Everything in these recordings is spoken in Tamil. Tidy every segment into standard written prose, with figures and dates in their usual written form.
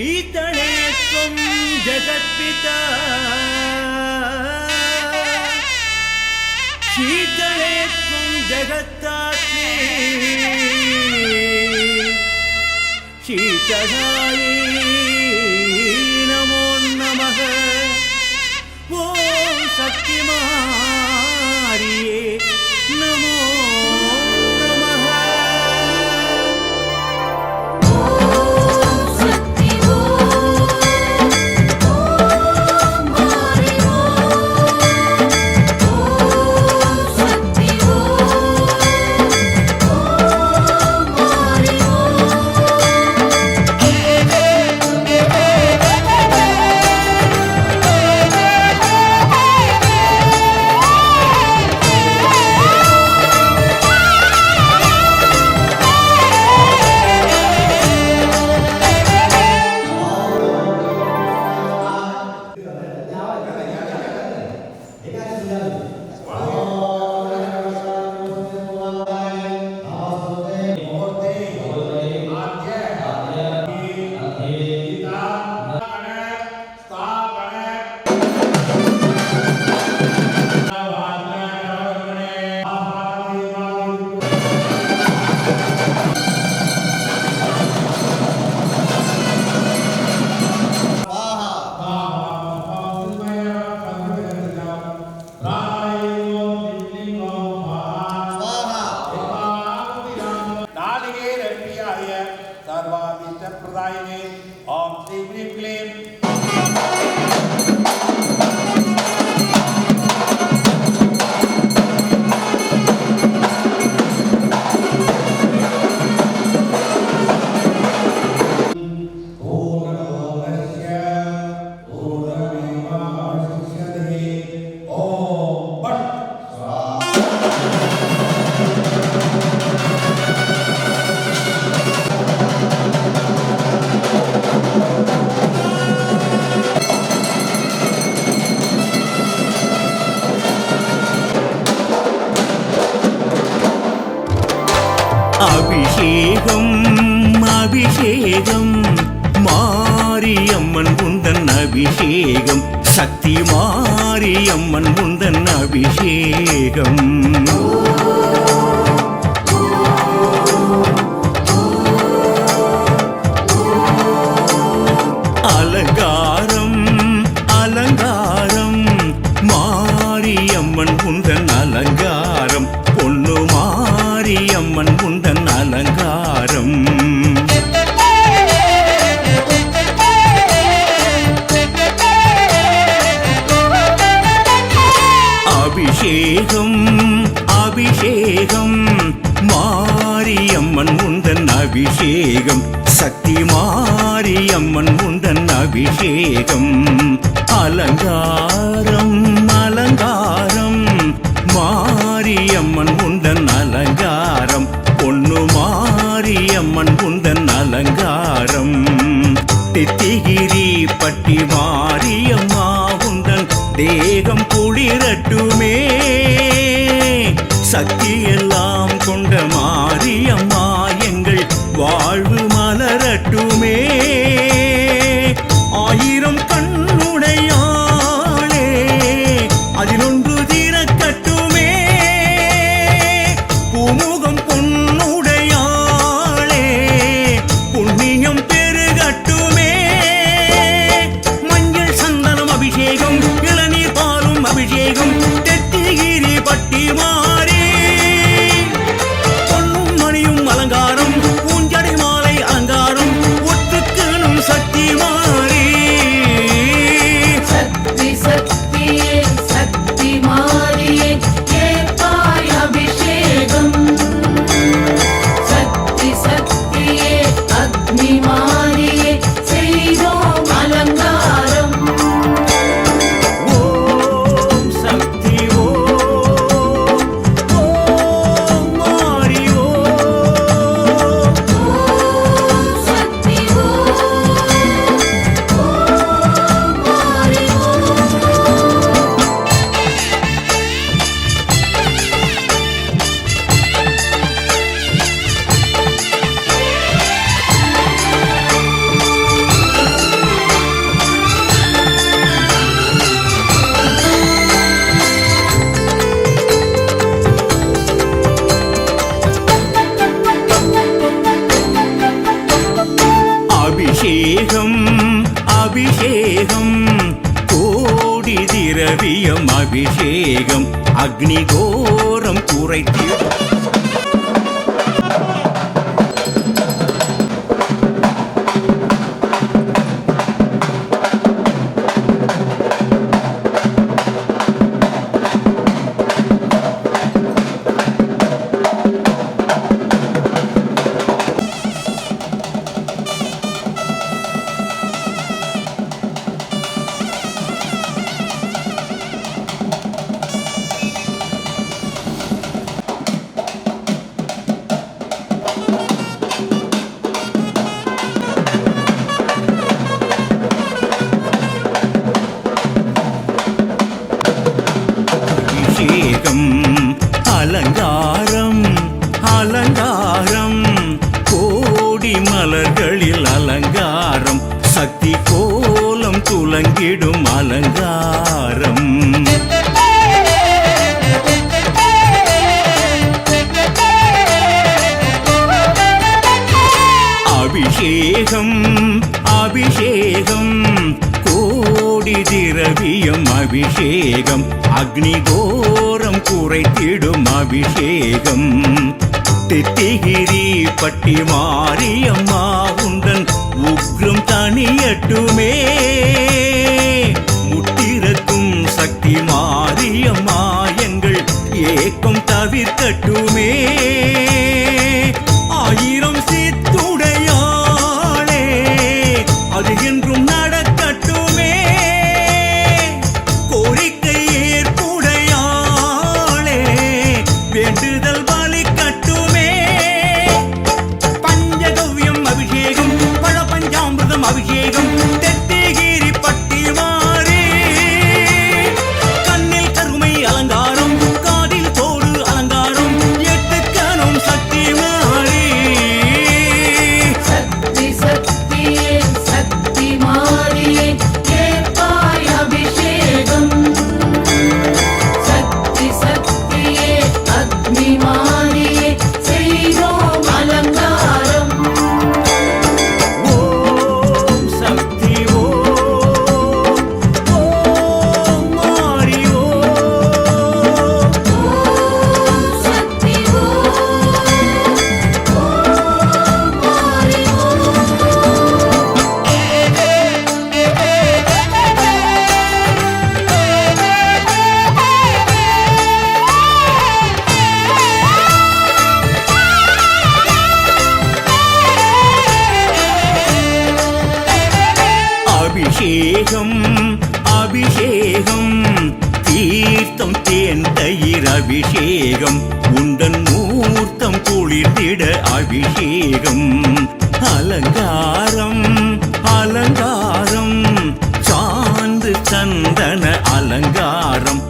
शीतले त्वं जगत्पिता शीतले त्वं जगत्तात्मे शीतलायै नमो नमः ॐ शक्तिमारिये नमो அபிஷேகம் அபிஷேகம் மாரியம்மன் உந்தன் அபிஷேகம் சக்தி மாரியம்மன் உந்தன் அபிஷேகம் அலங்காரம் அலங்காரம் மாரியம்மன் உந்தன் அலங்காரம் பொன்னு மாரியம்மன் உந்தன் அலங்காரம் அபிஷேகம் அபிஷேகம் மாரியம்மன் உந்தன் அபிஷேகம் சக்தி மாரியம்மன் உந்தன் அபிஷேகம் அலங்காரம் அலங்காரம் மாரியம்மன் உந்தன் அலங்காரம் பொன்னு மாரியம்மன் உந்தன் அலங்காரம் தித்திகிரி பட்டி மாரியம்மா உந்தன் தேகம் குளிரட்டுமே சக்தி எல்லாம் கொண்ட மாரியம்மா எங்கள் வாழ்வு மலரட்டுமே ஆயிரம் கண்ணுடையாளே அதிலொன்று திறக்கட்டுமே பூமுகம் பொன்னுடையாளே புண்ணியம் பெருகட்டுமே அபிஷேகம் கோடி திரவியம் அபிஷேகம் அக்னிகோரம் குறைத்திடும் அலங்காரம் அலங்காரம் கோடி மலர்களில் அலங்காரம் சக்தி கோலம் துலங்கிடும் அலங்காரம் அபிஷேகம் அபிஷேகம் கோடி திரவியம் அபிஷேகம் அக்னிகோரம் குறைத்திடும் அபிஷேகம் தித்திகிரி பட்டி மாரியம்மா உந்தன் உக்ரம் தனியட்டுமே முட்டிரக்கும் சக்தி மாரியம்மா எங்கள் ஏக்கம் தவிர்க்கட்டுமே ஆயிரம் சித்துடையாளே அது என்றும் நடக்கட்டுமே கோரிக்கை ஏற்புடையாளே வேண்டுதல் பலிக்கட்டுமே பஞ்சகவ்யம் அபிஷேகம் பழ பஞ்சாமிர்தம் அபிஷேகம் தெத்திகிரி பட்டி மாறி கண்ணில் கருமை அலங்காரம் காதில் தோடு அலங்காரம் எட்டுக்கணும் சக்தி மாறி சக்தி சக்தியே சக்தி மாறியே கேட்பாய் அபிஷேகம் சக்தி சக்தியே அக்னி மாறியே செய்தோம் அலங்காரம் ஓம் சக்தி ஓம் ஓம் மாறி ஓம் சக்தி அபிஷேகம் அபிஷேகம் தீர்த்தம் தேன் தயிர் அபிஷேகம் உந்தன் மூர்த்தம் குளிர்ந்திட அபிஷேகம் அலங்காரம் அலங்காரம் சாந்து சந்தன அலங்காரம்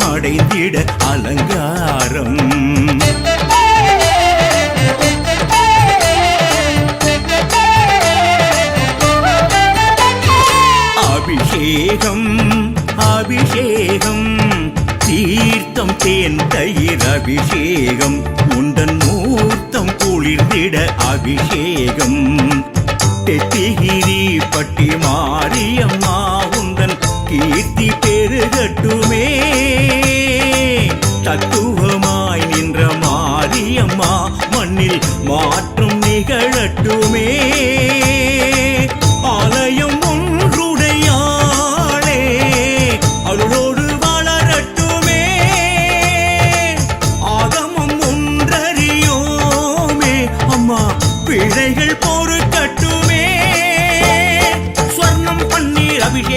அடைந்திட அலங்காரம் அபிஷேகம் அபிஷேகம் தீர்த்தம் தேன் தயிர் அபிஷேகம் உண்டன் மூர்த்தம் குளிர்ந்திட அபிஷேகம் தெத்திகிரி பட்டி மாரியம்மா உந்தன் கீர்த்தி பெருகட்டுமே தத்துவமாய் நின்ற மாரியம்மா மண்ணில் மாற்றம் நிகழட்டுமே ஆலயம் ஒன்றுடையாளே அருளோடு வளரட்டுமே ஆகமம் ஒன்றறியோமே அம்மா பிழைகள் பொறுக்கட்டுமே ஸ்வர்ணம் பன்னீர் அபிஷேகம்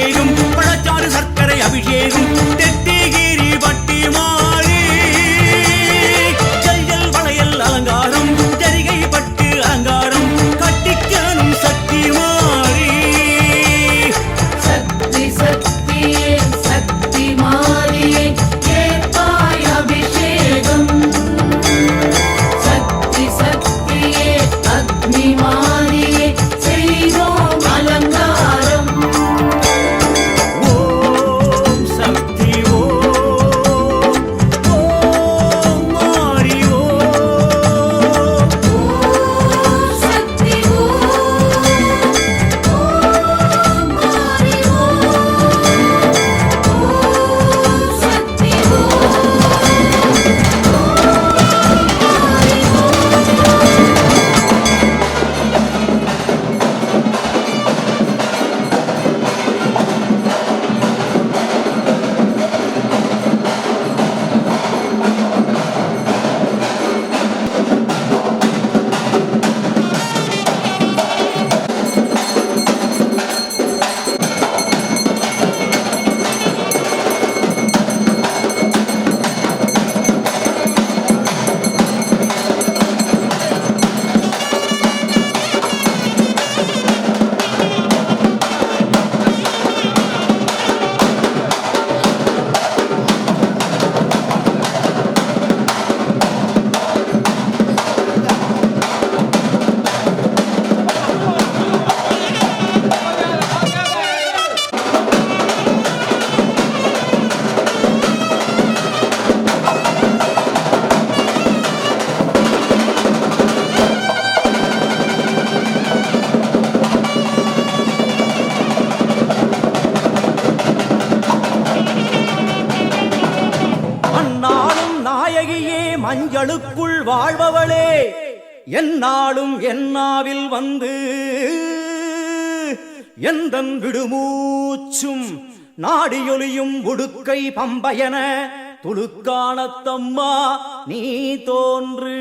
மஞ்சளுக்குள் வாழ்பவளே என்னாலும் என்னாவில் வந்து எந்தன் விடுமூச்சும் நாடியொலியும் உடுக்கை பம்பயன துளுக்கானத்தம்மா நீ தோன்று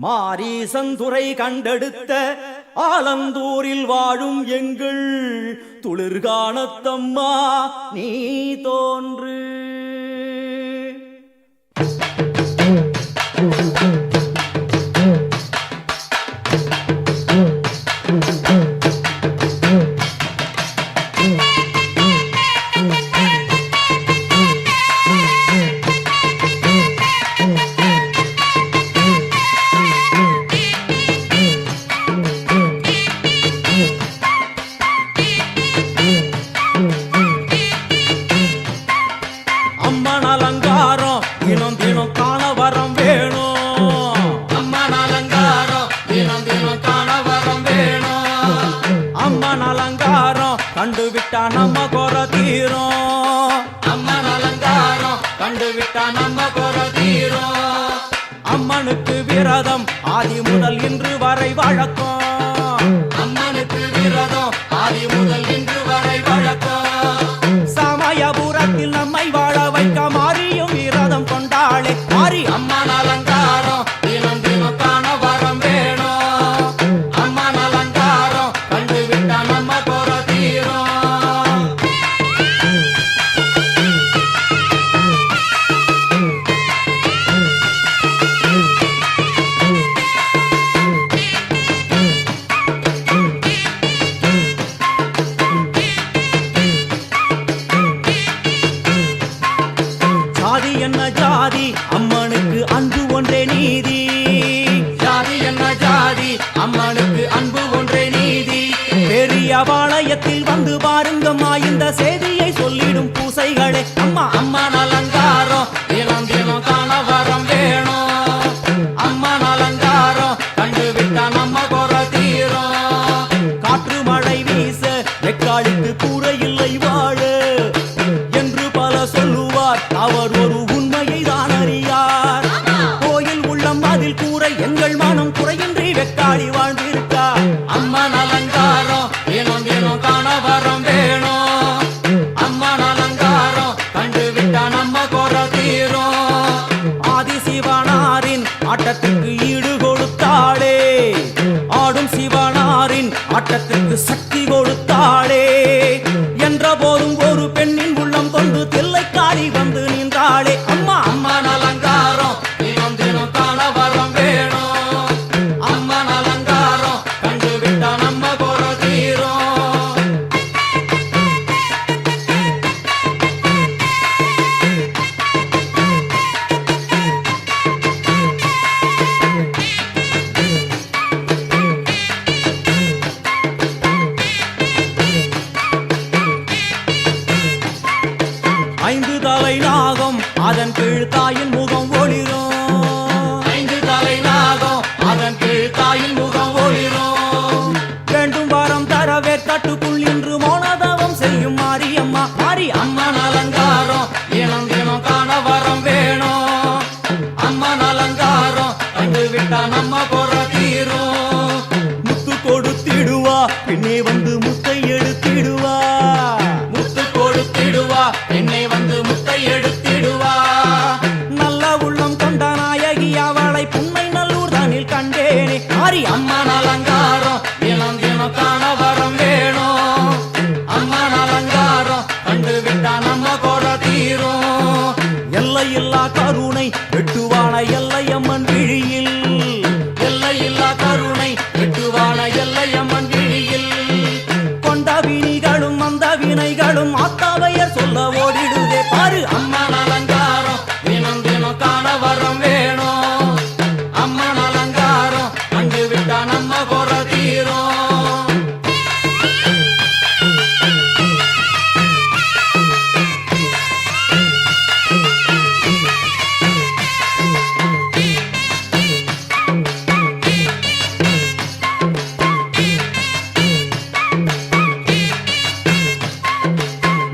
மாரீசந்துரை கண்டெடுத்த ஆலந்தூரில் வாழும் எங்கள் துளிர்கானத்தம்மா நீ தோன்று அம்மன் அலங்காரம் தினம் தினம் காண வரம் வேணும் அம்மன் அலங்காரம் தினம் தினம் காண வரம் வேணும் அம்மன் அலங்காரம் கண்டுவிட்டா நம்ம குறை தீரும் அம்மன் அலங்காரம் கண்டுவிட்டா நம்ம குறை தீரும் அம்மனுக்கு விரதம் ஆதி முதல் இன்று வரை வழக்கம் அம்மனுக்கு விரதம் ஆதி முதல் இன்று வரை வழக்கம் சமயபுரத்தில் நம்மை வாழ வைக்க மாறியும் விரதம் கொண்டாளே மாறி அம்மன் அலங்காரம் தினம் தினம் காண வரம் வேணும் அம்மன் அலங்காரம் கண்டுவிட்டா நம்ம குறை தீரும் ஜாதி என்ன ஜாதி அம்மனுக்கு அன்பு ஒன்றே நீதி ஜாதி என்ன ஜாதி அம்மனுக்கு அன்பு ஒன்றே நீதி பெரிய பாளையத்தில் வந்து பாருங்கம்மா இந்த செய்தியை சொல்லிடும் பூசைகளே அம்மா அம்மன் அலங்காரம் தினம் தினம் காண வரம் வேணும் அம்மன் அலங்காரம் கண்டுவிட்டா நம்ம குறை தீரும் காற்று மழை வீச வெக்காளுக்கு கூரை இல்லை வாழ என்று பல சொல்லுவார் அவர் ஒரு உண்மையை தான் அறியார் கோயில் உள்ளம் அதில் கூரை எங்கள் மனம் குறையின்றி வெக்காளி வாழ்ந்திருக்கார் அம்மன் அலங்காரம் தினம் தினம் காண வரம் வேணும் அம்மன் அலங்காரம் கண்டுவிட்டா நம்ம குறை தீரும் ஆதி சிவனாரின் ஆட்டத்துக்கு ஈடு கொடுத்தாளே ஆடும் சிவனாரின் ஆட்டத்துக்கு சக்தி கொடுத்தாளே என்ற போதும் ஒரு பெண்ணின் உள்ளம் கொண்டு தில்லைக்காளி வந்து நின்றாளே அம்மா அம்மன் அலங்காரம் தினம் தினம் காண வரம் வேணும் அம்மன் அலங்காரம் கண்டுவிட்டா நம்ம குறை தீரும் ஐந்து தலை நாகம் அதன் கீழ் தாயின் முகம் ஒளிரும் ஐந்து தலை நாகம் அதன் கீழ் தாயின் முகம் ஒளிரும் வேண்டும் வரம் தரவே கட்டுக்குள் இன்று மௌனதவம் செய்யும் மாரியம்மா மாரி அம்மன் அலங்காரம் தினம் தினம் காண வரம் வேணும் அம்மன் அலங்காரம் கண்டுவிட்டா நம்ம குறை தீரும் முத்து கொடுத்திடுவா பின்னே வந்து முத்தை எடுத்திடுவா முத்து கொடுத்திடுவா என்னை வந்து முத்தை எடுத்திடுவா நல்ல உள்ளம் கொண்ட நாயகி அவளை புன்னை நல்லூர் தானில் கண்டேனே மாரி அம்மன் அலங்காரம் தினம் தினம் காண வரம் வேணும் அம்மன் அலங்காரம் கண்டுவிட்டா நம்ம குறை தீரும் எல்லையில்லா கருணை வெட்டுவான எல்லையம்மன் விழியில் எல்லையில்லா கருணை வெட்டுவான எல்லையம்மன் விழியில் கொண்ட வினிகளும் அந்த வினைகளும் ஆத்தாவையர் சொல்ல ஓடிடுதே பாரு அம்மன் அலங்காரம் தினம் தினம் காண வரம் வேணும் அம்மன் அலங்காரம் கண்டுவிட்டா நம்ம குறை தீரும்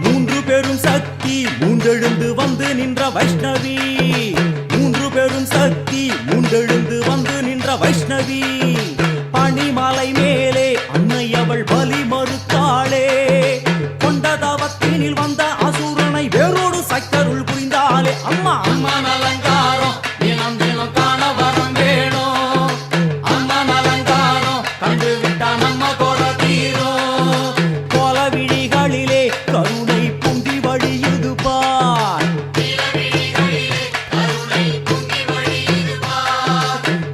மூன்று பெரும் சக்தி மூன்றெழுந்து வந்து நின்ற வைஷ்ணவி மூன்று பெரும் சக்தி மூண்டெழுந்து வந்து நின்ற வைஷ்ணவி பனிமலை மேலே அன்னை அவள் பலி மறுத்தாளே கொண்ட தவத்தினில் வந்த அசுரனை வேரோடு சக்கருள் புரிந்தாளே அம்மா அம்மன் அலங்காரம் தினம் தினம் காண வரம் வேணும் அம்மன் அலங்காரம் கண்டு விட்டா நம்ம கொட தீரும் கோல விழிகளிலே கருணை பொங்கி வழியுது பார்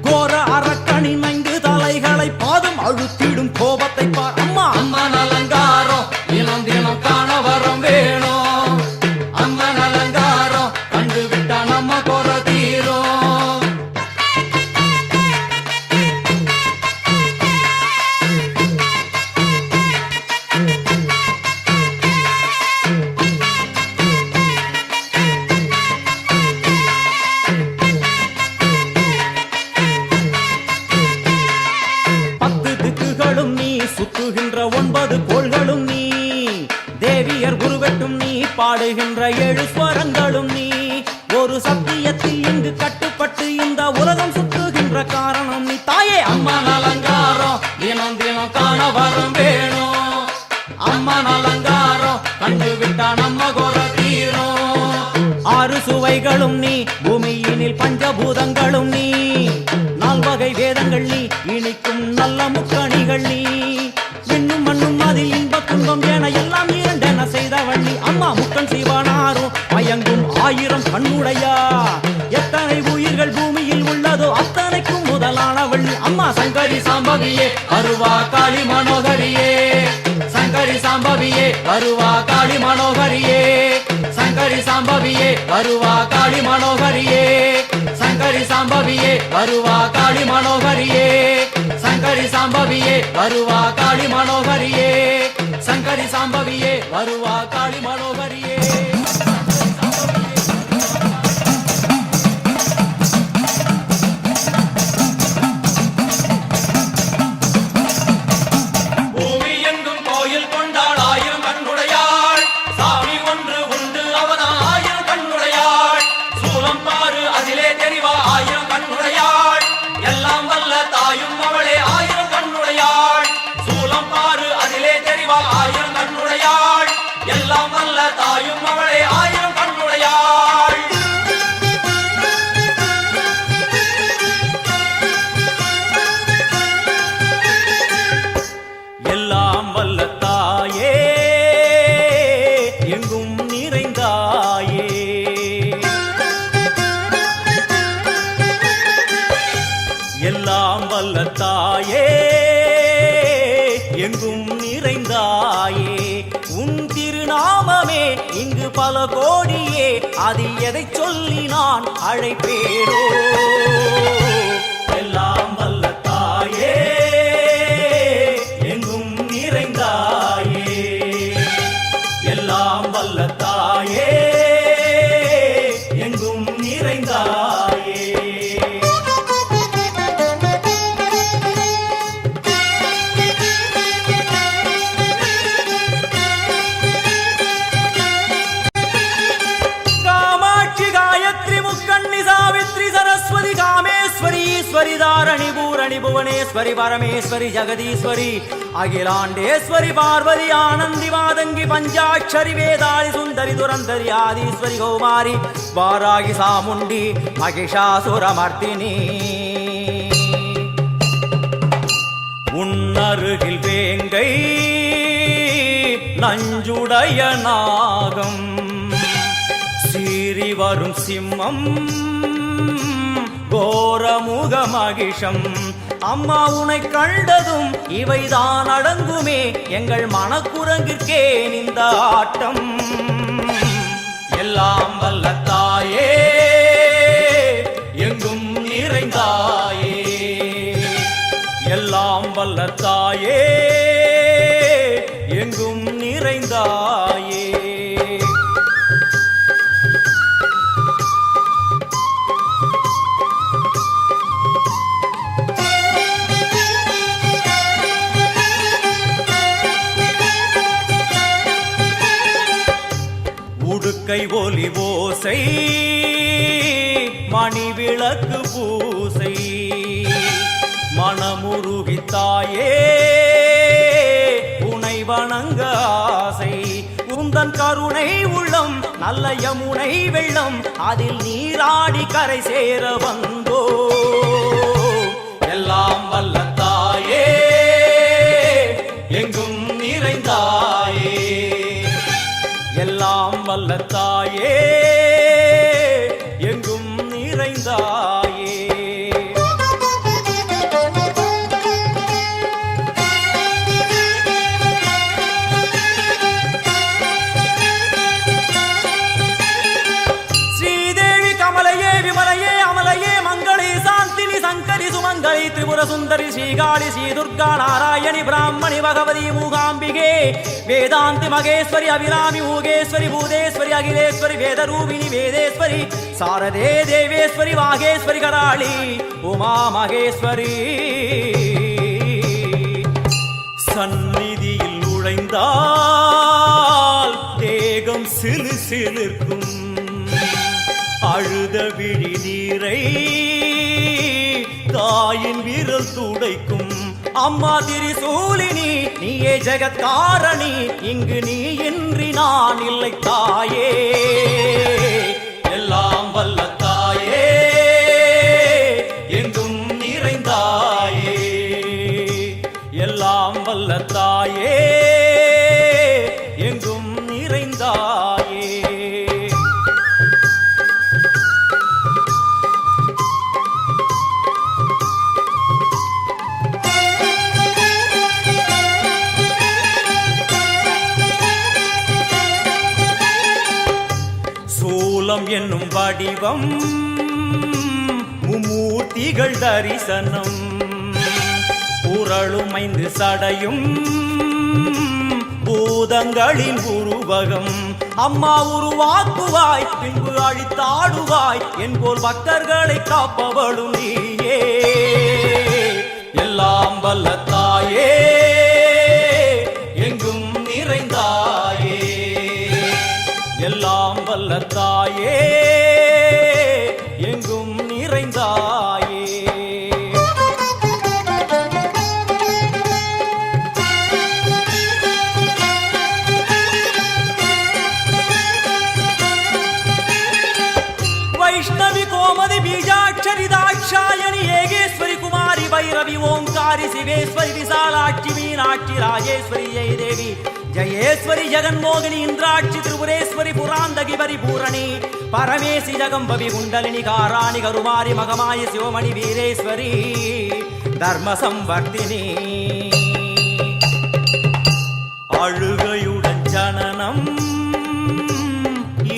கோர அரக்கனின் 5 தலைகளை பாதம் அழுத்திடும் கோபத்தை பார் அம்மா அம்மன் அலங்காரம் தினம் தினம் காண வரம் வேணும் அம்மன் அலங்காரம் கண்டு விட்டா நம்ம கொற தீரும் பத்து திக்குகளும் நீ சுத்துகின்ற 9 கோள்களும் நீ தேவியர் குருவெட்டும் நீ பாடுகின்ற 7 ஸ்வரங்களும் நீ ஒரு சத்தியத்தில் இங்கு கட்டுப்பட்டு இந்த உலகம் சுற்றுகின்ற காரணம் நீ தாயே அம்மன் அலங்காரம் தினம் தினம் காண வரம் வேணும் அம்மன் அலங்காரம் கண்டு விட்டா நம்ம கொற தீரும் 6 சுவைகளும் நீ பூமியினில் பஞ்சபூதங்களும் நீ 4 வகை வேதங்கள் நீ இனிக்கும் நல்ல முக்கணிகள் நீ இன்னும் மண்ணும் அதில் இன்பத் துன்பம் என எல்லாம் இரண்டென செய்தவள் நீ அம்மா முக்கன் சிவனாரும் மயங்கும் 1000 கண்ணுடையா எத்தனை உயிர்கள் பூமியில் உள்ளதோ அத்தனைக்கும் முதலானவள் நீ அம்மா சங்கரி சாம்பவியே வருவா காளி மனோகரியே சங்கரி சாம்பவியே வருவா காளி மனோகரியே சங்கரி சாம்பவியே வருவா காளி மனோகரியே சங்கரி சாம்பவியே வருவா காளி மனோகரியே சங்கரி சாம்பவியே வருவா காளி மனோகரியே சங்கரி சாம்பவியே வருவா காளி மனோகரியே பூமி எங்கும் கோயில் கொண்டாள் 1000 கண்ணுடையாள் சாமி ஒன்று உண்டு அவனா 1000 கண்ணுடையாள் சூலம் பாரு அதிலே தெரிவா 1000 கண்ணுடையாள் எல்லாம் வல்ல தாயும் அவளே 1000 கண்ணுடையாள் சூலம் பாரு அதிலே தெரிவா 1000 கண்ணுடையாள் எல்லாம் வல்ல தாயும் அவளே 1000 கண்ணுடையாள் எல்லாம் வல்ல தாயே எங்கும் நிறைந்தாயே எல்லாம் வல்ல தாயே எங்கும் நிறைந்தாயே உன் திருநாமமே இங்கு பல கோடியே அதில் எதை சொல்லி நான் அழைப்பேனோ எல்லாம் வல்ல தாயே எங்கும் நிறைந்தாயே எல்லாம் வல்ல தாயே எங்கும் நிறைந்தாயே காமாட்சி காயத்ரி முக்கண்ணி சாவித்ரி சரஸ்வதி காமேஸ்வரி ஈஸ்வரி தாரணி பூரணி புவனேஸ்வரி பரமேஸ்வரி ஜெகதீஸ்வரி அகிலாண்டேஸ்வரி பார்வதி ஆனந்தி மாதங்கி பஞ்சாட்சரி வேதாளி சுந்தரி துரந்தரி ஆதீஸ்வரி கௌமாரி வாராகி சாமுண்டி மகிஷாசுரமர்த்தினி உன்னருகில் வேங்கை நஞ்சுடைய நாகம் சீறி வரும் சிம்மம் கோரமுக மகிஷம் அம்மா உனை கண்டதும் இவைதான் அடங்குமே எங்கள் மனக்குரங்கிற்கே இந்த ஆட்டம் எல்லாம் வல்ல தாயே எங்கும் நிறைந்தாயே எல்லாம் வல்ல தாயே எங்கும் நிறைந்தாயே உடுக்கை ஒலி ஓசை மணி விளக்கு பூசை மனமுருகித்தாயே உனை வணங்க ஆசை உந்தன் கருணை உள்ளம் நல்ல யமுனை வெள்ளம் அதில் நீராடி கரை சேர வந்தோ எல்லாம் வல்ல தாயே எங்கும் நிறைந்தாயே எல்லாம் வல்ல தாயே எங்கும் நிறைந்தாயே ஸ்ரீதேவி கமலையே விமலையே அமலையே மங்களே சாந்தினி சங்கரி சுமங்கலி திரிபுர சுந்தரி ஸ்ரீகாளி ஸ்ரீ துர்கா நாராயணி பிராமணி பகவதி மூகாம்பிகே வேதாந்தி மகேஸ்வரி அபிராமி மூகேஸ்வரி பூதேஸ்வரி அகிலேஸ்வரி வேதரூபிணி வேதேஸ்வரி சாரதே தேவேஸ்வரி வாகேஸ்வரி கராளி உமா மகேஸ்வரி சந்நிதியில் நுழைந்தால் தேகம் சிலு சிலிர்க்கும் அழுத விழி நீரை தாயின் விரல் துடைக்கும் அம்மா திரிசூலினி நீயே ஜெகத்காரணி இங்கு நீ இன்றி நான் இல்லை தாயே எல்லாம் வல்ல தாயே எங்கும் நிறைந்தாயே எல்லாம் வல்ல தாயே எங்கும் நிறைந்தாயே சூலம் என்னும் வடிவம் மும்மூர்த்திகள் தரிசனம் உரளுமைந்து சடையும் பூதங்களின் உருவகம் அம்மா உருவாக்குவாய் பின்பு அழித்தாடுவாய் என்போல் பக்தர்களை காப்பவளும் நீயே எல்லாம் வல்ல தாயே எங்கும் நிறைந்தாயே எல்லாம் வல்ல தாயே எங்கும் நிறைந்தாயே வைஷ்ணவி கோமதி பீஜாட்சரி தாட்சாயணி ஏகேஸ்வரி குமாரி பைரவி ஓங்காரி சிவேஸ்வரி விசாலாட்சி மீனாட்சி ராஜேஸ்வரி ஜெய தேவி ஜயேஸ்வரி ஜெகன்மோகினி இந்திராட்சி திரிபுரேஸ்வரி புராந்தகி பரிபூரணி பரமேசி ஜகம்பவி குண்டலினி காராணி கருமாரி மகமாயி சிவமணி வீரேஸ்வரி தர்ம சம்வர்த்தினி அழுகையுடன் ஜனனம்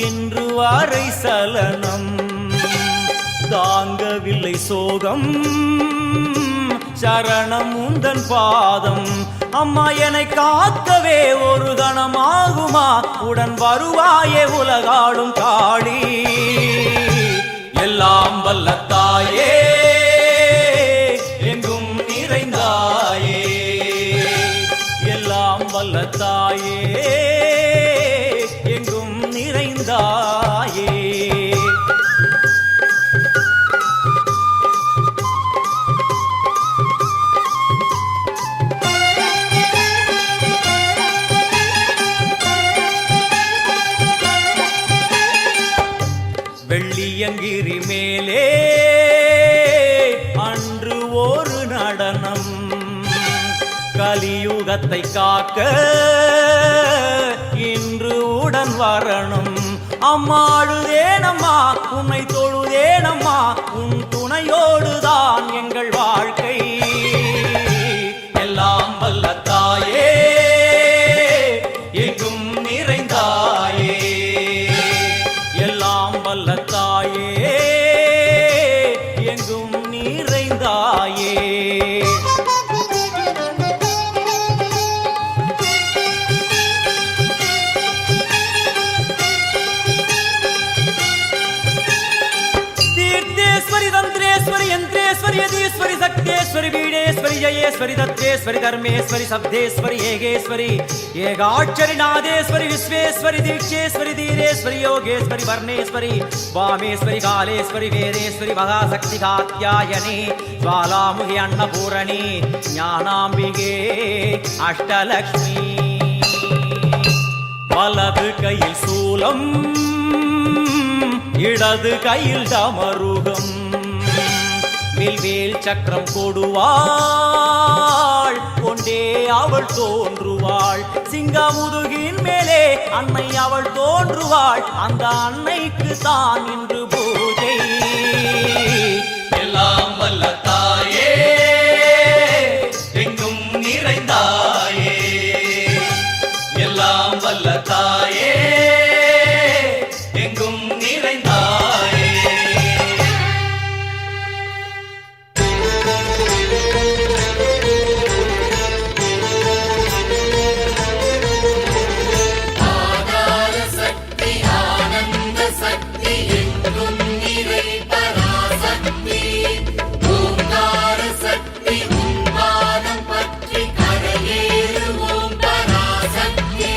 இன்று வரை சலனம் தாங்கவில்லை சோகம் சரணம் உந்தன் பாதம் அம்மா என்னை காக்கவே ஒரு கணமாகுமா உடன் வருவாயே உலகாளும் காளி எல்லாம் வல்ல தாயே எங்கும் நிறைந்தாயே எல்லாம் வல்ல தாயே எங்கும் நிறைந்தாயே வெள்ளியங்கிரி மேலே அன்று ஒரு நடனம் கலியுகத்தை காக்க இன்று உடன் வரணும் அம்மா அழுதேனம்மா உன்னை தொழுதேனம்மா உன் துணையோடுதான் எங்கள் வாழ்க்கை எல்லாம் வல்ல தாயே எங்கும் நிறைந்தாயே எல்லாம் வல்ல தாயே எங்கும் நிறைந்தாயே தீர்த்தேஸ்வரி தந்திரேஸ்வரி யந்திரேஸ்வரி यदीश्वरि शक्तेश्वरि वीणेश्वरि जयेश्वरि दत्तेश्वरि धर्मेश्वरि शब्देश्वरि येगेश्वरि येगाक्षरि नादेश्वरि विश्वेश्वरि दीक्षेश्वरि धीरेश्वरि योगेश्वरि वर्णेश्वरि वामेश्वरि कालेश्वरि वेदेश्वरि महाशक्ति कात्यायनि ज्वालामुखि अन्नपूरणि ज्ञानाम्बिके अष्टलक्ष्मी வலது கையில் சூலம் இடது கையில் டமருகம் வில்வேல் சக்கரம் கொடுவாள் கொண்டே அவள் தோன்றுவாள் சிங்கமுதுகின் மேலே அன்னை அவள் தோன்றுவாள் அந்த அன்னைக்கு தான் இன்று பூஜை எல்லாம் வல்ல தாயே எங்கும் நிறைந்தாயே எல்லாம் வல்ல தாயே எங்கும் நிறைந்தாயே ஆதார சக்தி ஆனந்த சக்தி எங்கும் நிறை பராசக்தி ஓங்கார சக்தி உன்பாதம் பற்றி கரையேறுவோம் பராசக்தி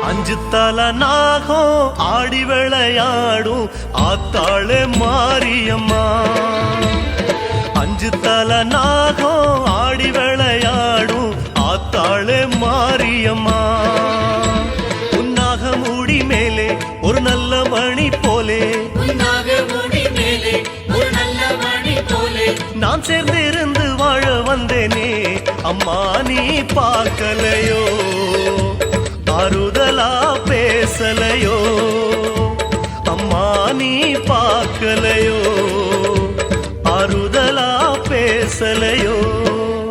அஞ்சு தல நாகம் ஆடி விளையாடும் ஆத்தாளே மாரியம்மா அஞ்சு தல நாகம் ஆடி விளையாடும் ஆத்தாளே மாரியம்மா உன்னாக மூடி மேலே ஒரு நல்ல மணி போலே உன்னாக முடி மேலே ஒரு நல்ல மணி போலே நான் சேர்ந்திருந்து வாழ வந்தேனே அம்மா நீ பார்க்கலையோ ஆறுதலா பேசலையோ அம்மா நீ பார்க்கலையோ ஆறுதலா பேசலையோ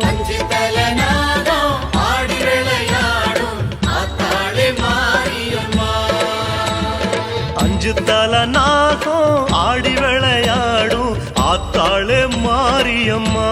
அஞ்சு தலநாதம் ஆடி விளையாடும் ஆத்தாளே மாரியம்மா அஞ்சு தல நாகம் ஆடி விளையாடும் ஆத்தாளே மாரியம்மா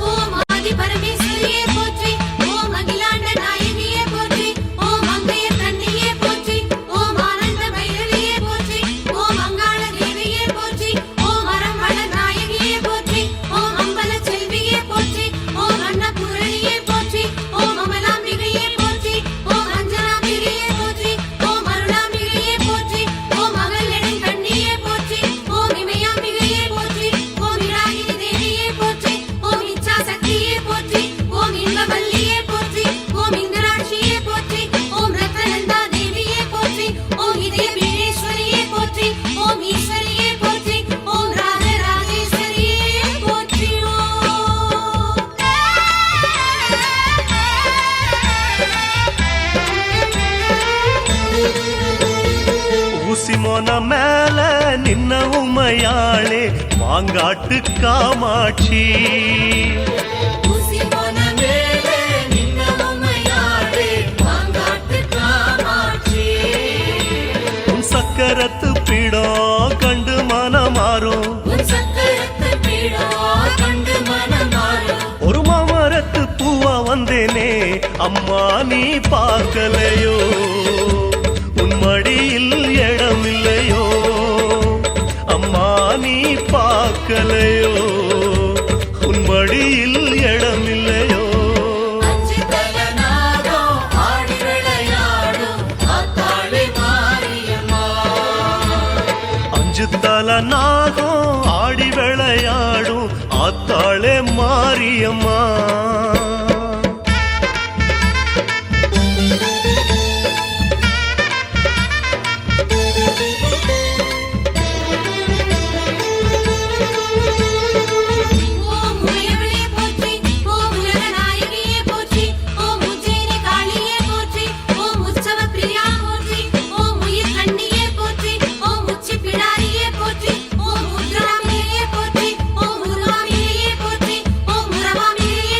ஓம் ஆதி பரமேஸ்வரியே போற்றி ஓம் அகிலாண்ட நாயகியே போற்றி ஓம் அங்கைய கண்ணியே போற்றி ஓம் ஆனந்த பைரவியே போற்றி ஓம் அங்காள தேவியே போற்றி ஓம் அரம்பள நாயகியே போற்றி ஓம் அம்பல செல்வியே போற்றி ஓம் அன்னபூரணியே போற்றி ஓம் அமலாம்பிகையே போற்றி ஓம் அஞ்சனாம்பிகையே போற்றி ஓம் அருளாம்பிகையே போற்றி ஓம் அகல் கண்ணியே போற்றி ஓம் இமயாம்பிகையே போற்றி ஓம் இராகினி தேவியே போற்றி ஓம் இச்சா சக்தியே போற்றி ஓம் இன்பவல்லியே போற்றி ஓம் இந்திராட்சியே போற்றி ஓம் ரத்னநந்தா தேவியே போற்றி ஓம் இதய வீரேஸ்வரியே போற்றி ஓம் ஈஸ்வரியே போற்றி ஓம் ராஜராஜேஸ்வரியே போற்றி ஊசி மொன மேல நின்ன உமையாளே மாங்காட்டு காமாட்சி ஊசி போன மேலே நின்ன உமையாளே மாங்காட்டு காமாட்சி உன் சக்கரத்து பீடம் கண்டு மனமாறும் உன் சக்கரத்து பீடா கண்டு மனமாறும் ஒரு மாமரத்து பூவா வந்தேனே அம்மா நீ பார்க்கலையோ உன் மடியில் இடமில்லையோ அம்மா நீ பார்க்கலையோ உன் மடியில் இடமில்லையோ அஞ்சு தலநாதம் ஆடி விளையாடும் ஆத்தாளே மாரியம்மா அஞ்சு தல நாகம் ஆடி விளையாடும் ஆத்தாளே மாரியம்மா ஓம் உமையவளே போற்றி ஓம் உலக நாயகியே போற்றி ஓம் உஜ்ஜயினி காளியே போற்றி ஓம் உற்சவ பிரியா போற்றி ஓம் உயிர் கண்ணியே போற்றி ஓம் உச்சி பிடாரியே போற்றி ஓம் உத்ராமியே போற்றி ஓம் உருவாமியே போற்றி ஓம் உரவாமியே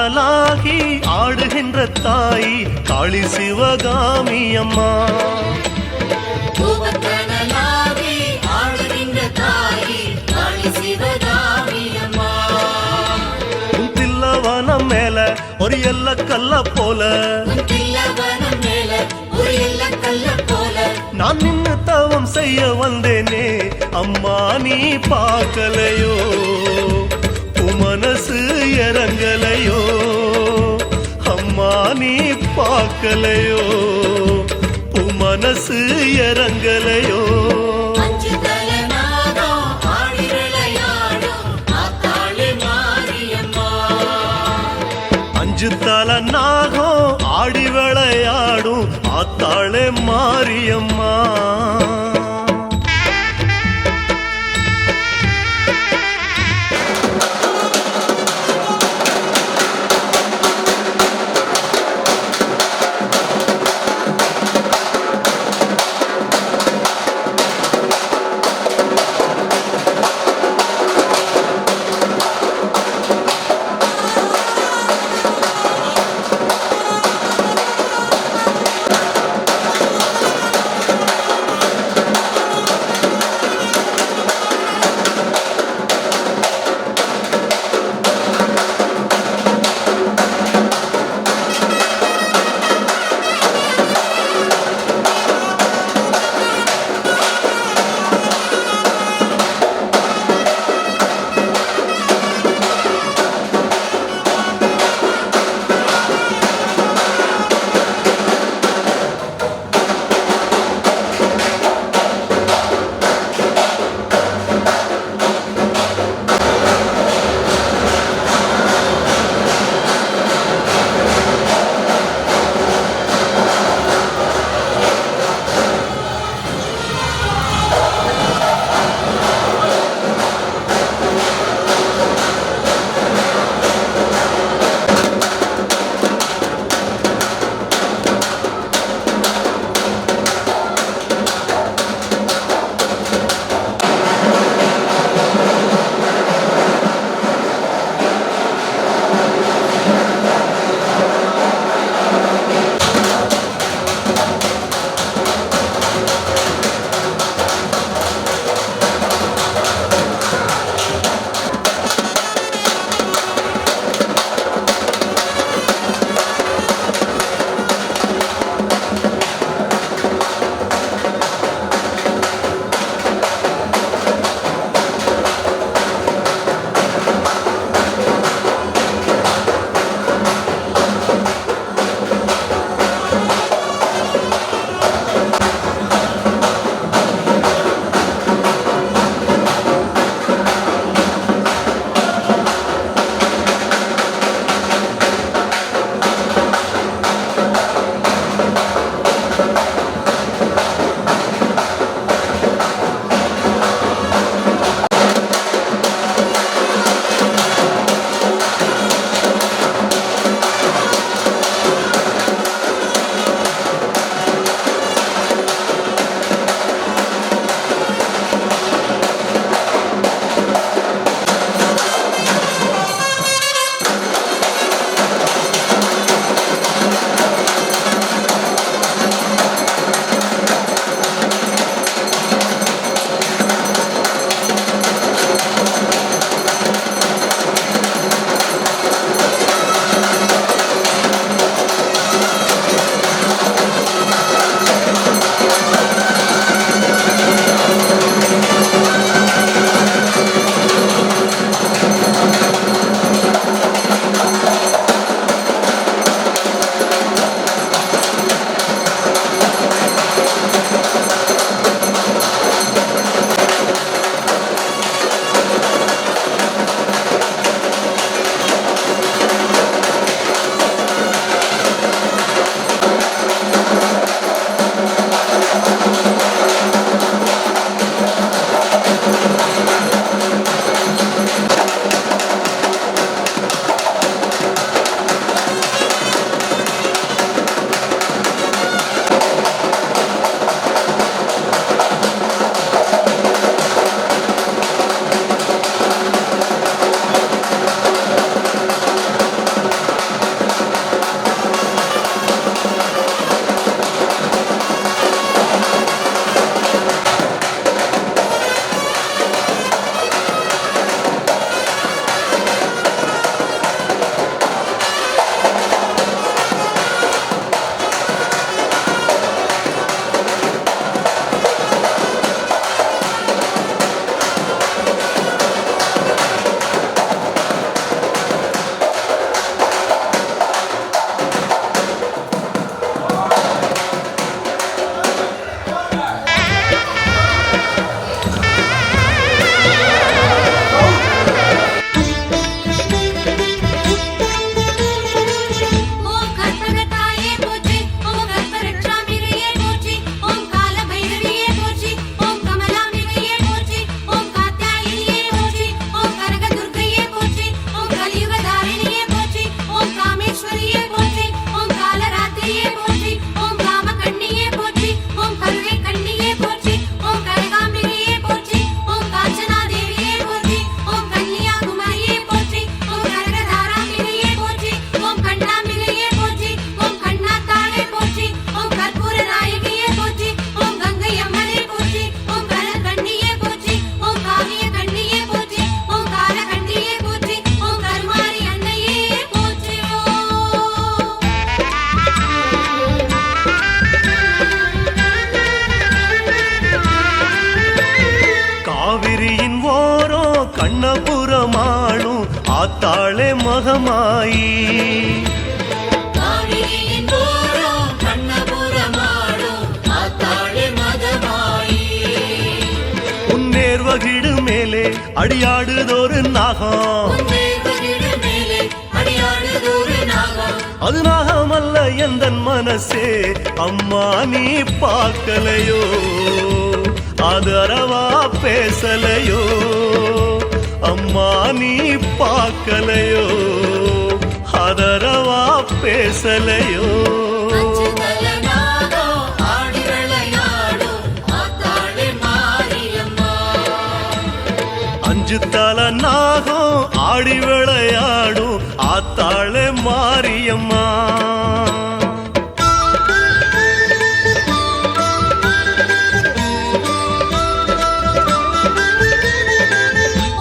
தூக்கடலாகி ஆடுகின்ற தாய் காளி சிவகாமி அம்மா. தூக்கடலாகி ஆடுகின்ற தாய் காளி சிவகாமி அம்மா. உன் தில்லவனம் மேல ஒரு எல்ல கல்ல போல, உன் தில்லவனம் மேல ஒரு எல்ல கல்ல போல நான் நின்னு தவம் செய்ய வந்தேனே அம்மா நீ பார்க்கலையோ, உன் மனசு இறங்கலையோ அம்மா நீ பார்க்கலையோ, உன் மனசு இறங்கலையோ. அஞ்சு தலை நாகம் ஆடி விளையாடும் ஆத்தாளே மாரியம்மா. அஞ்சு தல நாகம் ஆடி விளையாடும் ஆத்தாளே மாரியம்மா. ஆத்தாளே மகமாயி காவிரியின் ஓரம் கண்ணபுரமாடும் ஆத்தாளே மகமாயி. உன் நேர்வகிடு மேலே அடியாடுதொரு நாகம் உன்னேர்வகிடு மேலே அடியாடுதொரு நாகம். அது நாகமல்ல எந்தன் மனசே அம்மா நீ பார்க்கலையோ அது அறவா பேசலையோ அம்மா நீ பார்க்கலையோ அதரவா பேசலையோ அஞ்சுதல நாகம் ஆடி விளையாடும் ஆத்தாளே மாரியம்மா. அஞ்சு தல நாகம் ஆடி விளையாடும் ஆத்தாளே மாரியம்மா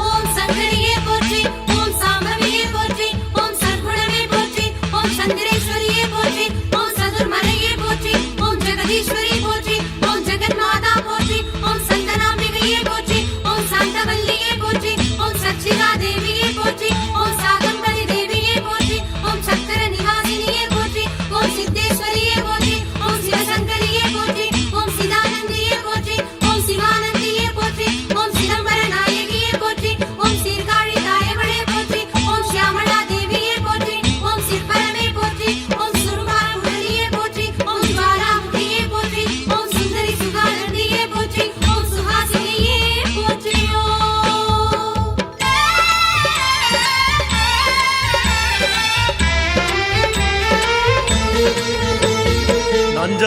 ஓம் சங்கரியே போற்றி, ஓம் சாம்பவியே போற்றி, ஓம் சர்க்குணமே போற்றி, ஓம் சந்திரேஸ்வரியே போற்றி, ஓம் சதுர்மலையே போற்றி, ஓம் ஜெகதீஸ்வரி போற்றி, ஓம் ஜெகன்மாதா போற்றி, ஓம் சந்தனாம்பிகையே போற்றி, ஓம் சாந்தவல்லியே போற்றி, ஓம் சச்சிதா தேவியே போற்றி, ஓம் சாகம்பரி தேவியே போற்றி, ஓம் சக்கர நிவாசினியே போற்றி, ஓம் சித்தேஸ்வரியே போற்றி, ஓம் சிவசங்கரியே போற்றி, ஓம் சிதானந்தியே போற்றி, ஓம் சிவானந்தியே போற்றி, ஓம் சிதம்பர நாயகியே போற்றி, ஓம் சீர்காழி தாயவளே போற்றி, ஓம் சியாமளா தேவியே போற்றி, ஓம் சிற்பரமே போற்றி, ஓம் சுருமார முரளியே போற்றி, ஓம் ஜுவாலாமுகியே போற்றி, ஓம் சுந்தரி சுகானந்தியே போற்றி, ஓம் சுஹாசினியே போற்றி.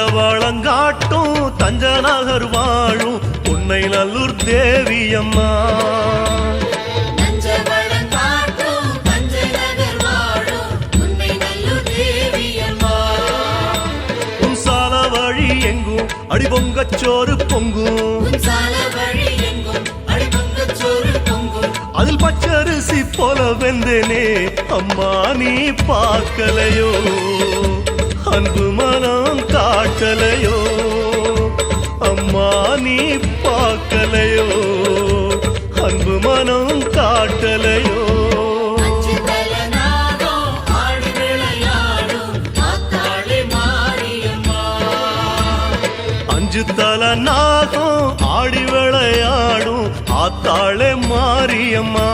நஞ்சவளங்காட்டும் தஞ்சநகர் வாழும் உன்னை நல்லூர் தேவியம்மா நஞ்சவளம் காட்டும் தஞ்சநகர் வாழும் உன்னை நல்லூர் தேவியம்மா. உன் சால வழி எங்கும் அடிபொங்கச்சோறு பொங்கும் உன் சால வழி எங்கும் அடிபொங்கச் சோறு பொங்கும். அதில் பச்சரிசி போல வெந்தேனே அம்மா நீ பார்க்கலையோ அன்பு மனம் காட்டலையோ அம்மா நீ பார்க்கலையோ அன்பு மனம் காட்டலையோ அஞ்சுதல நாகம் ஆடி விளையாடும் ஆத்தாளே மாரியம்மா. அஞ்சு தல நாகம் ஆடி விளையாடும் ஆத்தாளே மாரியம்மா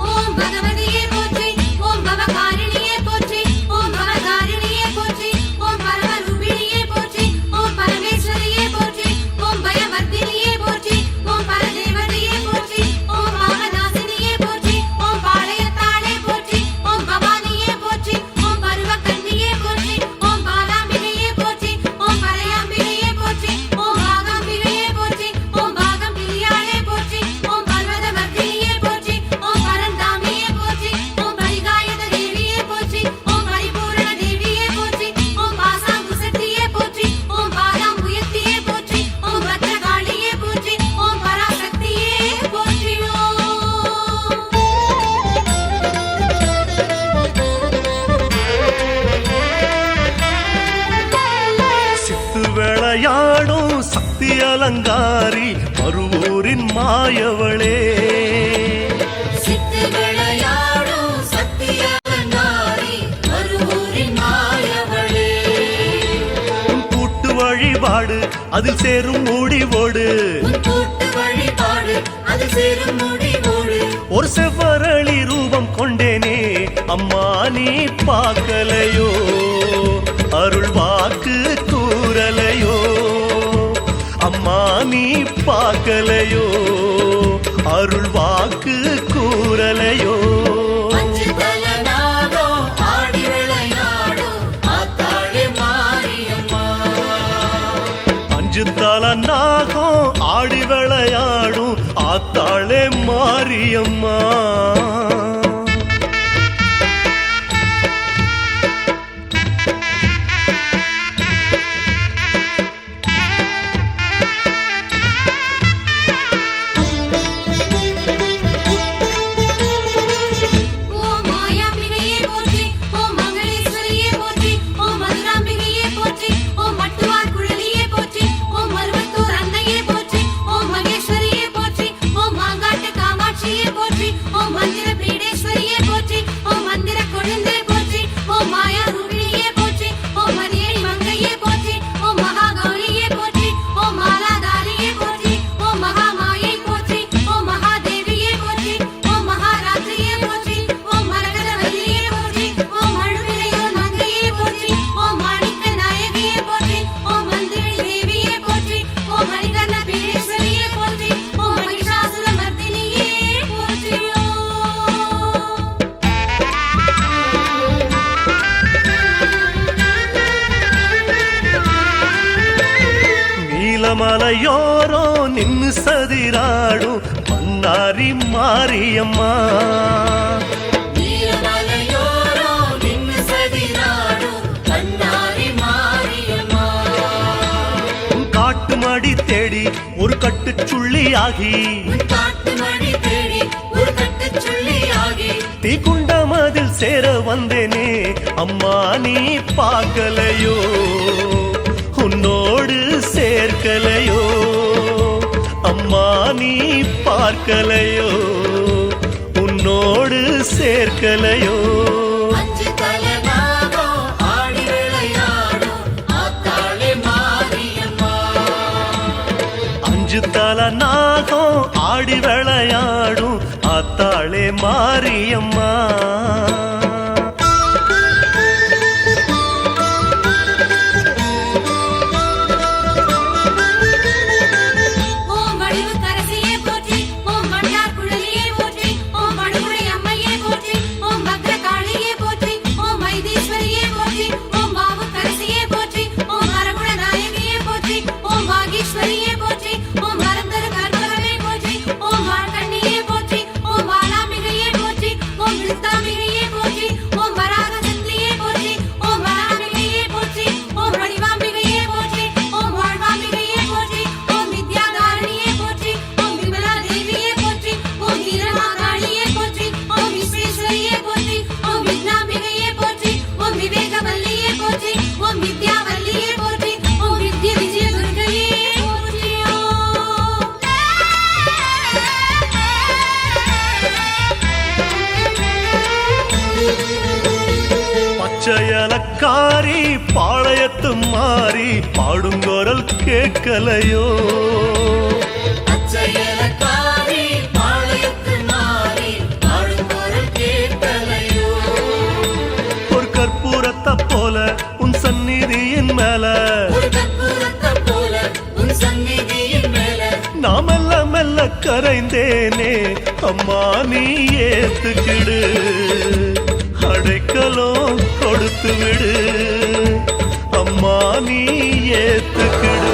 ஓம் பகவதியே போற்றி, ஓம் பவகாரிணியே போற்றி, ஓம் பவதாரிணியே போற்றி, ஓம் பரமரூபிணியே போற்றி, ஓம் பரமேஸ்வரியே போற்றி, ஓம் பயவர்த்தினியே போற்றி, ஓம் பரதேவதையே போற்றி, ஓம் ஆகநாசினியே போற்றி, ஓம் பாளையத்தாளே போற்றி, ஓம் பவானியே போற்றி, ஓம் பருவக்கன்னியே போற்றி, ஓம் பாலாம்பிகையே போற்றி, ஓம் பரையாம்பிகையே போற்றி, ஓம் பாகாம்பிகையே போற்றி, ஓம் பாகம் பிரியாளே போற்றி, ஓம் பர்வதவர்த்தினியே போற்றி, ஓம் பரந்தாமியே போற்றி, ஓம் பரிகாயத தேவியே போற்றி, ஓம் பரிபூரண தேவியே போற்றி, ஓம் பாசாங்குசக்தியே போற்றி, ஓம் பாதாம்புயத்தியே போற்றி, ஓம் பத்ரகாளியே போற்றி, ஓம் பராசக்தியே போற்றி. சித்து விளையாடும் சக்தி அலங்காரி மறுவூரின் மாயவளே சித்து விளையாடும் சக்தி அலங்காரி மறுவூரின் மாயவளே. உன் கூட்டு வழிபாடு அதில் சேரும் முடிவோடு உன் கூட்டு வழிபாடு அது சேரும் முடிவோடு. ஒரு செவ்வரளி ரூபம் கொண்டேனே அம்மா நீ பார்க்கலையோ அருள் வாக்கு கூறலையோ அம்மா நீ பார்க்கலையோ அருள் வாக்கு கூறலையோ அஞ்சுதல நாகம் ஆடி விளையாடும் ஆத்தாளே மாரியம்மா. அஞ்சு தல நாகம் ஆடி விளையாடும் ஆத்தாளே மாரியம்மா ஓம் மாயாம்பிகையே போற்றி, ஓம் மங்களேஸ்வரியே மலையோரோ நின்னு சதிராடும் மன்னாரி மாரியம்மா நீலமலையோரோ நின்னு சதிராடும் கண்ணாரி மாரியம்மா. காட்டு மடி தேடி ஒரு கட்டு சுள்ளியாகி காட்டு மணி தேடி ஒரு கட்டுச் சொல்லியாகி தீக்குண்ட மதில் சேர வந்தேனே அம்மா நீ பார்க்கலையோ உன்னோடு சேர்க்கலையோ அம்மா நீ பார்க்கலையோ உன்னோடு சேர்க்கலையோ அஞ்சு தலனாகும் ஆடி விளையாடும் ஆத்தாளே மாரியம்மா. அஞ்சு தல நாகம் ஆடி விளையாடும் ஆத்தாளே மாரியம்மா ஓம் வடிவு கரசியே போற்றி, ஓம் மண்டார் குழலியே போற்றி, ஓம் மடுகுடை அம்மையே போற்றி, ஓம் பக்ர காளியே போற்றி, ஓம் வைத்தீஸ்வரியே போற்றி, ஓம் பாவு கரசியே போற்றி, ஓம் மரகுண நாயகியே போற்றி, ஓம் வாகீஸ்வரியே போற்றி, ஓம் மரந்தரு கற்பகமே போற்றி, ஓம் வாழக்கண்ணியே போற்றி, ஓம் வாலாம்பிகையே போற்றி, ஓம் விருத்தாம்பிகையே போற்றி, ஓம் வராக சக்தியே போற்றி, ஓம் வராம்பிகையே போற்றி, ஓம் வடிவாம்பிகையே போற்றி, ஓம் வாழ்வாம்பிகையே போற்றி, ஓம் வித்யாதாரணியே போற்றி, ஓம் விமலா தேவியே போற்றி, ஓம் வீரமாகாளியே போற்றி, ஓம் விஸ்வேஸ்வரியே போற்றி, ஓம் விக்னாம்பிகையே போற்றி, ஓம் விவேகவல்லியே போற்றி, ஓம் வித்யாவல்லியே போற்றி, ஓம் வித்ய விஜய துர்கையே போற்றி. பச்சையலக்காரி பாளையத்து மாறி பாடுங்கோரல் கேட்கலையோ அச்சயலக்காரி பாளையத்து மாறி பாடுங்கோரல் கேட்கலையோ. ஒரு கற்பூரத்தை போல உன் சந்நிதியின் மேல ஒரு கற்பூரத்தைப் போல உன் சந்நிதியின் மேல நான் மெல்ல மெல்ல கரைந்தேனே அம்மா நீ ஏத்துக்கிடு அடைக்கலம் கொடுத்து விடு அம்மா நீ ஏத்துக்கிடு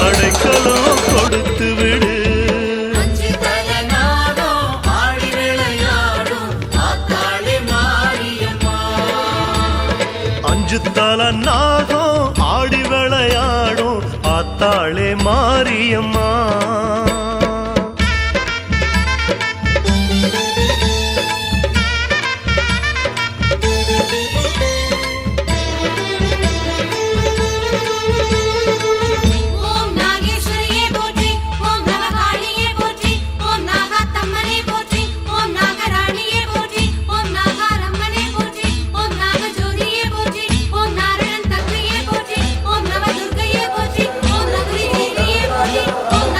அடைக்கலம் கொடுத்து விடு அஞ்சு தலனாகும் ஆடி விளையாடும் ஆத்தாளே மாரியம்மா. அஞ்சு தல நாகம் ஆடி விளையாடும் ஆத்தாளே மாரியம்மா ஓம் நாகேஸ்வரியே போற்றி, ஓம் நவகாளியே போற்றி, ஓம் நாகாத்தம்மனே போற்றி, ஓம் நாகராணியே போற்றி, ஓம் நாகாரம்மனே போற்றி, ஓம் நாகஜோதியே போற்றி, ஓம் நாராயணன் தங்கையே போற்றி, ஓம் நவதுர்க்கையே போற்றி, ஓம் நகுரி தேவியே போற்றி, ஓம்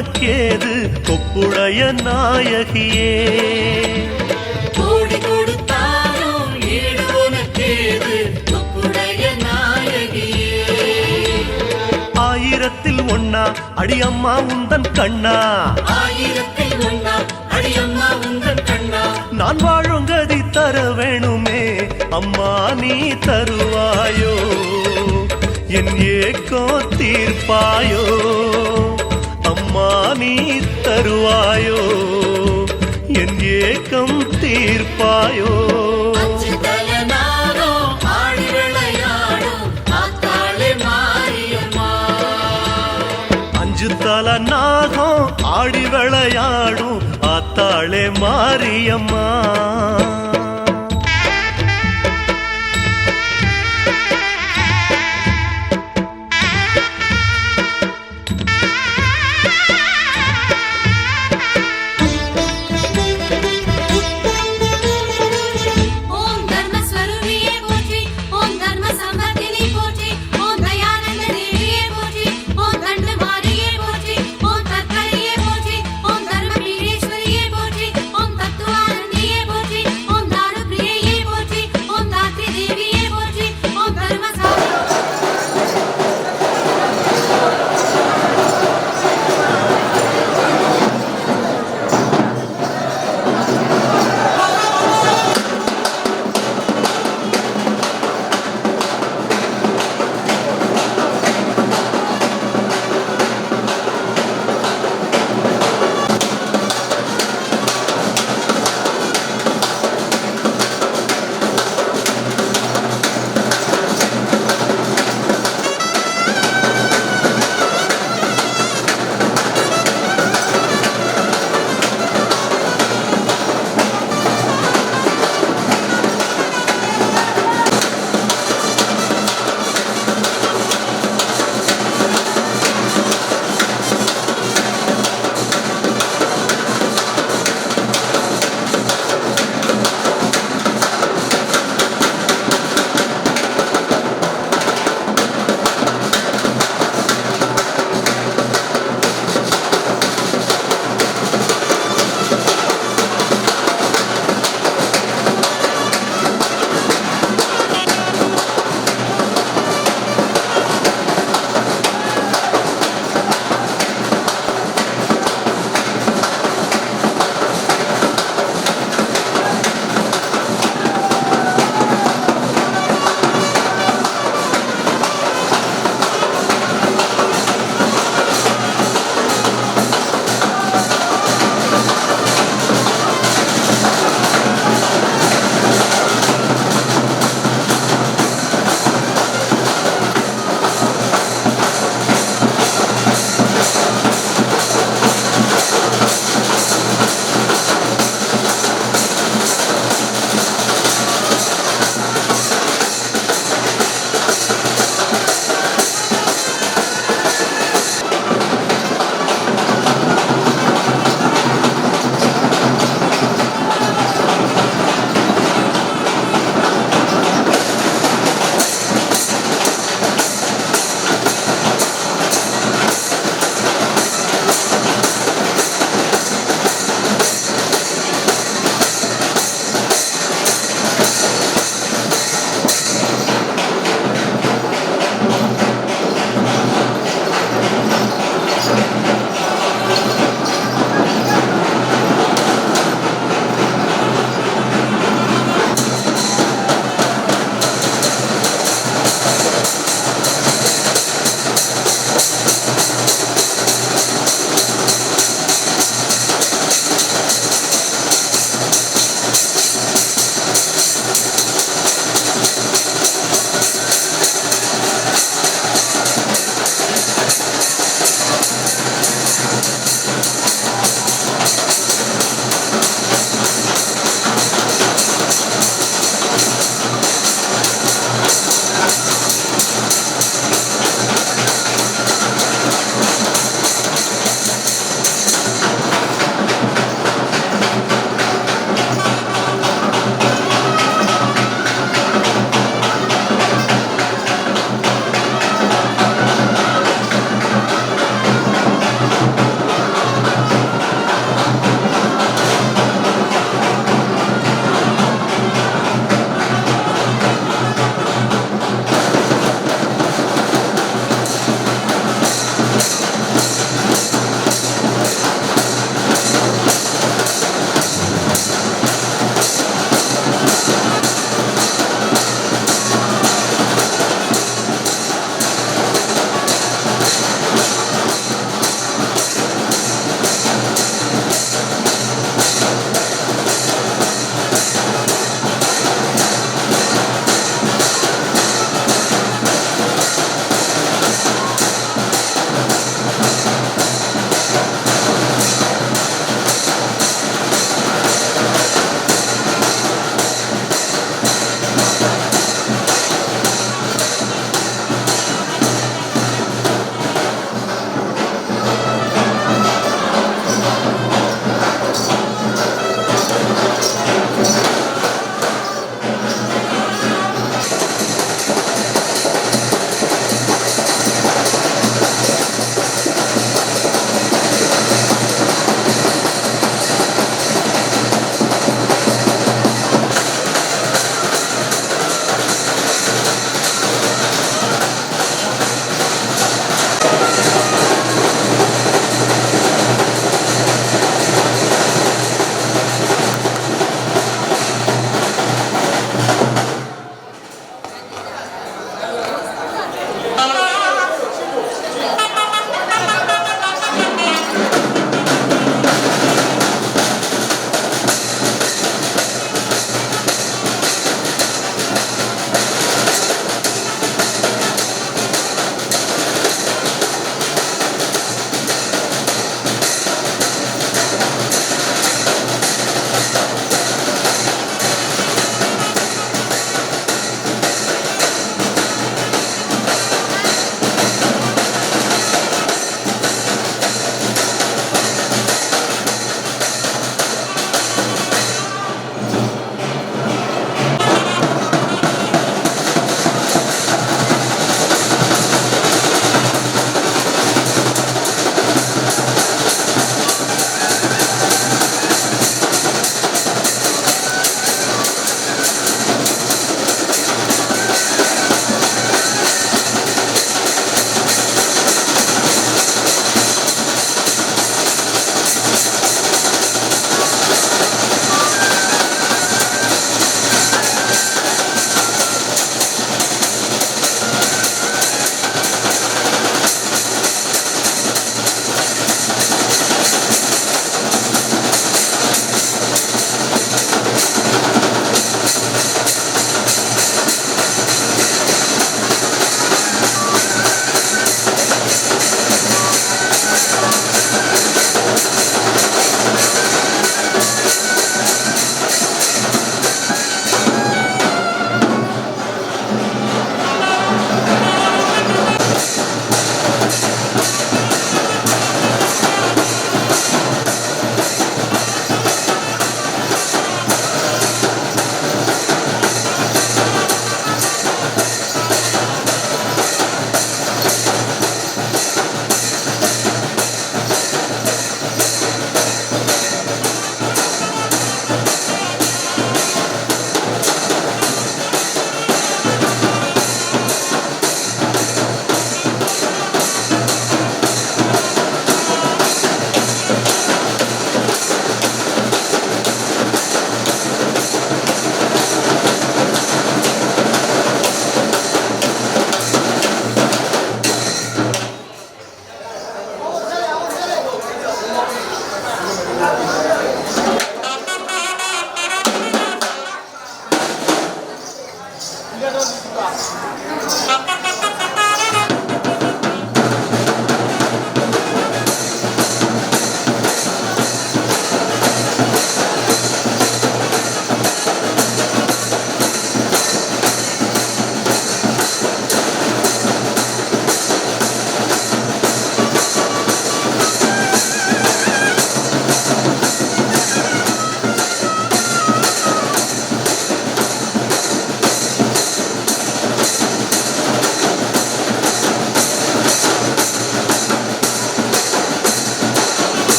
உனக்கேது கொப்புடைய நாயகியே கோடி கொடுத்தாலும் ஈடு உனக்கேது கொப்புடைய நாயகியே ஆயிரத்தில் ஒன்னா அடியம்மா உந்தன் கண்ணா ஆயிரத்தில் ஒன்னா அடியம்மா உந்தன் கண்ணா நான் வாழும் கதி தர வேணுமே அம்மா நீ தருவாயோ என் ஏக்கம் தீர்ப்பாயோ அம்மா நீ தருவாயோ என் ஏக்கம் தீர்ப்பாயோ அஞ்சு தலைநாளோ ஆடி விளையாடும் ஆத்தாளே மாரியம்மா அஞ்சு தல நாகம் ஆடி விளையாடும் ஆத்தாளே மாரியம்மா ஓம் தர்மஸ்வரூபியே போற்றி ஓம் தர்ம சம்பர்த்தினி போற்றி ஓம் தயானந்த தேவியே போற்றி ஓம் தண்டு மாரியே போற்றி ஓம் தற்கலையே போற்றி ஓம் தர்ம பீடேஸ்வரியே போற்றி ஓம் தத்துவானந்தியே போற்றி ஓம்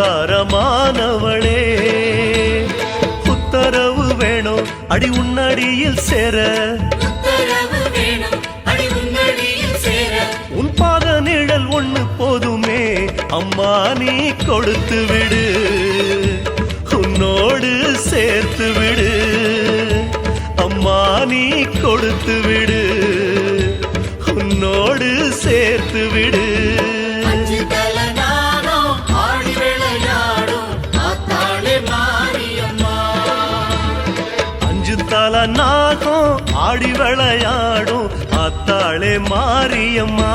உத்தாரமானவளே உத்தரவு வேணும் அடி உன்னடியில் சேர உத்தரவு வேணும் அடி உன்னடியில் சேர உன் பாத நிழல் ஒண்ணு போதுமே அம்மா நீ கொடுத்து விடு உன்னோடு சேர்த்து விடு அம்மா நீ கொடுத்து விடு உன்னோடு சேர்த்து விடு அஞ்சு தலை நாகம் ஆடி விளையாடும் ஆத்தாளே மாரியம்மா அஞ்சு தல நாகம் ஆடி விளையாடும் ஆத்தாளே மாரியம்மா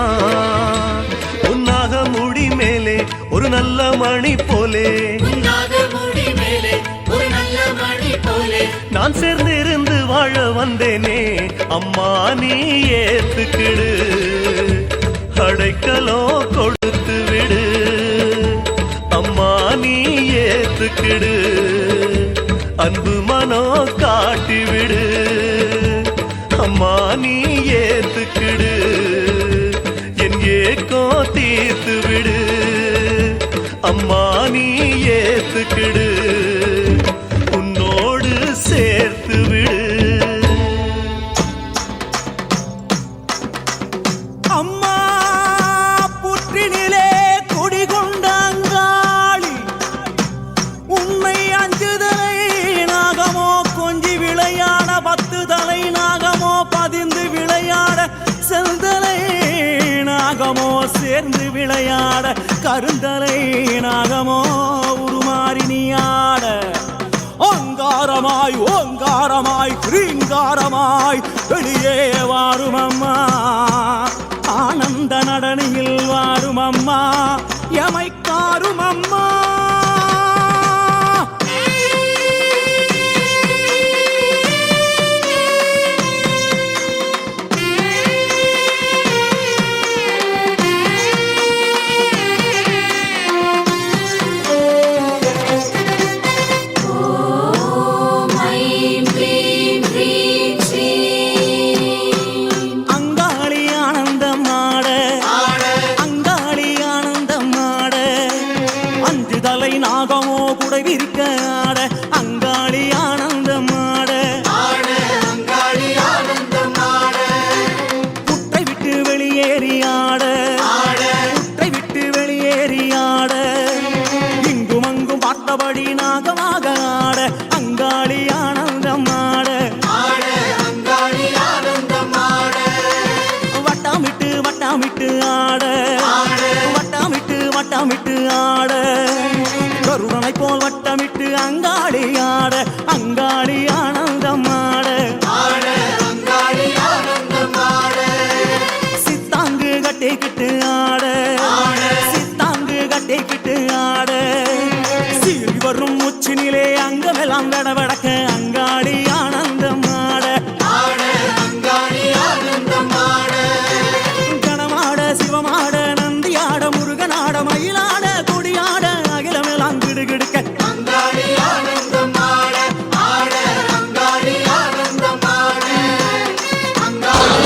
உன்னாக முடி மேலே ஒரு நல்ல மணி போலே உன்னாக முடி மேலே ஒரு நல்ல மணி போலே நான் சேர்ந்து இருந்து வாழ வந்தேனே அம்மா நீ ஏத்துக்கிடு அடைக்கலோ கொடுத்து விடு அம்மா நீ ஏத்துக்கிடு அன்பு மனோ காட்டி விடு அம்மா நீ ஏத்துக்கிடு என் ஏக்கோ தீர்த்து விடு அம்மா நீ ஏத்துக்கிடு உன்னோடு சேர்த்து விடு அம்மா புற்றினிலே குடிகொண்ட அங்காளி உன்னை அஞ்சு தலை நாகமோ கொஞ்சி விளையாட 10 தலை நாகமோ பதிந்து விளையாட செந்தலை நாகமோ சேர்ந்து விளையாட கருந்தலை நாகமோ உருமாறி நீயாட ஓங்காரமாய் ஓங்காரமாய் ரீங்காரமாய் வெளியே வாரும் அம்மா ஆனந்த நடனியில் வாரும் அம்மா எமைக்காரும் அம்மா ஓம் ஐம் க்ளீம் க்ரீம் ஸ்ரீம் அங்காளி ஆனந்தம் ஆட அங்காளி ஆனந்தம் ஆட அஞ்சு தலை நாகமோ குடை விரிக்க ஆட அங்காளி ஆனந்தம் ஆட அங்காளி ஆனந்தம் ஆட புற்றை விட்டு வெளியேறி ஆட புற்றை விட்டு வெளியேறி ஆட இங்கும் அங்கும் பார்த்தபடி நாகமாக ஆட அங்காளி ஆனந்தம் ஆட அங்காளி ஆனந்தம் ஆட வட்டமிட்டு வட்டமிட்டு ஆட வட்டமிட்டு வட்டமிட்டு ஆட கருணனை போல் வட்டமிட்டு அங்காளி ஆட அங்காளி ஆனந்தம் ஆட அங்காளி ஆனந்தம் ஆட சித்தாங்கு கட்டிக்கிட்டு ஆட சித்தாங்கு கட்டிக்கிட்டு ஆட சீறி வரும் உச்சினிலே அங்கமெல்லாம் விடவடக்க அங்காளி ஆனந்தம் ஆட அங்காளி ஆனந்தம் ஆட கணமாட சிவமாட நந்தியாட முருகனாட மயிலாட கொடியாட அகிலமெல்லாம் கிடுகிடுக்க அங்காளி ஆனந்தம் ஆட அங்காளி ஆனந்தம் ஆட அங்காளி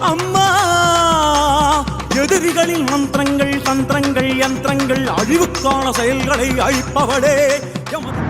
அம்மா எதிரிகளின் மந்திரங்கள் தந்திரங்கள் யந்திரங்கள் அழிவுக்கான செயல்களை அழிப்பவளே எமது